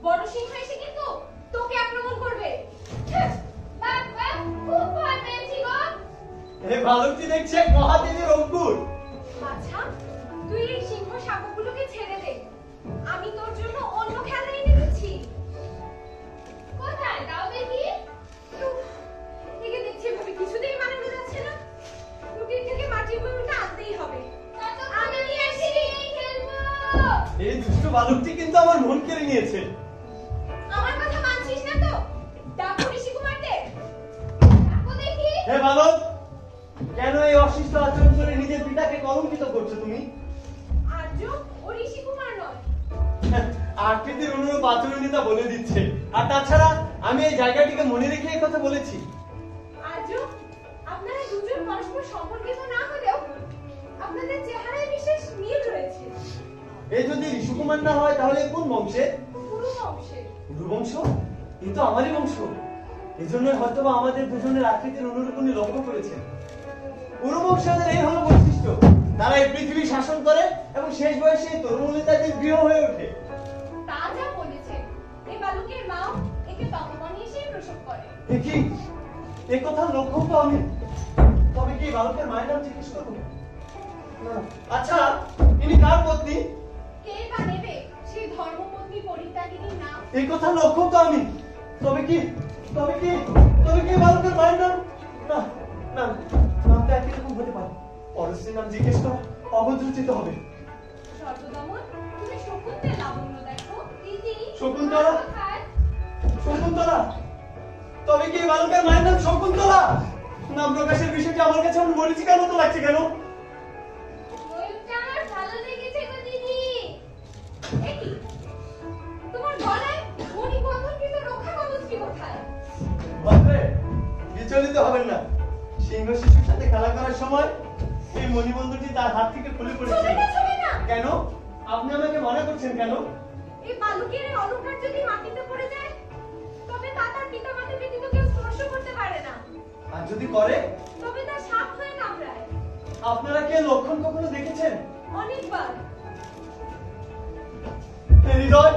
বড় সিংহ এসে কিন্তু তোকে আক্রমণ করবে। বাবা খুব ভয় পেয়েছি গো। এই ভালুকটি দেখছে এক মহাদেবের অঙ্কুর। আচ্ছা তুই এই সিংহ শাবকগুলোকে ছেড়ে দে, আমি তোর জন্য অন্য খেলা এনে দিচ্ছি। কোথায় দাও দেখি। একে দেখছি ভাবে কিছুতেই মানানো যাচ্ছে না, লুকিয়ে থেকে মাটির বইটা আনতেই হবে। আমি নিয়ে আসি খেলবো। এই দুষ্ট ভালুকটি কিন্তু আমার মন কেড়ে নিয়েছে। আমার কথা মানছিস না তো? ডাকো ঋষি কুমারকে, ডাকো দেখি। হে ভালুক, কেন এই অশিষ্ট আচরণ করে নিজের পিতাকে কলঙ্কিত করছো তুমি? আর্য ও ঋষি কুমার নয়। আকৃতির অনুরূপ আচরণই তা বলে দিচ্ছে। আর তাছাড়া আমি এই জায়গাটিকে মনে রেখে এই কথা বলেছি। আর্য, আপনারা দুজন পরস্পর সম্পর্কিত না হলেও আপনাদের চেহারায় বিশেষ মিল রয়েছে। এই যদি ঋষিকুমার না হয় তাহলে কোন বংশে? পুরু বংশের। পুরু বংশ? এই তো আমারই বংশ। এজন্যই হয়তোবা আমাদের দুজনের আকৃতির অনুরূপ উনি লক্ষ্য করেছেন। পুরু বংশীয়দের এই হলো বৈশিষ্ট্য, তারা এই পৃথিবী শাসন করে এবং শেষ বয়সে তরুণী তাদের প্রিয় হয়ে ওঠে। তা যা বলেছে, এই বালকের মাও একে তপবনে এসেই প্রসব করে। দেখি এই কথা লক্ষ্য তো আমি, তবে কি বালকের মায়ের নাম জিজ্ঞেস করবো? আচ্ছা ইনি কার পত্নী? কে বা নেবে সেই ধর্মপত্নী পরিত্যাগিনীর নাম? এই কথা লক্ষ্য তো আমি, তবে কি বালকের মায়ের নাম? না না, নামটা একই রকম হতে পারে। পরশ্রীর নাম জিজ্ঞেস করা অবদ্রুচিত হবে। সর্বদমন, তুমি শকুন্তের লাবণ্য দেখো। দিদি শকুন্তলা? শকুন্তলা? তবে কি বালকের মায়ের নাম শকুন্তলা? নাম প্রকাশের বিষয়টি আমার কাছে আমার মরিচিকার মতো লাগছে কেন? ময়ূরটা আমার ভালো লেগেছে গো দিদি। একি তোমার গলায় মণিবন্ধনকৃত রক্ষা কবচটি কোথায়? বাপরে, বিচলিত হবেন না। সিংহ শিশুর সাথে খেলা করার সময় এই মণিবন্ধনটি তার হাত থেকে খুলে পড়েছে। ছবে না। কেন? আপনি আমাকে মনে করছেন কেন? এই বালকের এই অলংকার যদি মাটিতে পড়ে যায় তবে তা তার পিতামাতা ব্যতীত কেউ স্পর্শ করতে পারে না। আর যদি করে? তবে তা সাপ হয়ে কামড়ায়। আপনারা কি লক্ষণ কখনো দেখেছেন? অনেকবার। হৃদয়,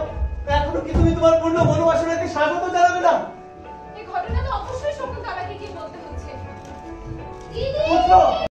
এখনো কি তুমি তোমার পূর্ণ মনোবাসনাকে স্বাগত জানাবে না? এই ঘটনা তো অবশ্যই শকুন্তলাকে কি বলতে হচ্ছে। দিদি! পুত্র!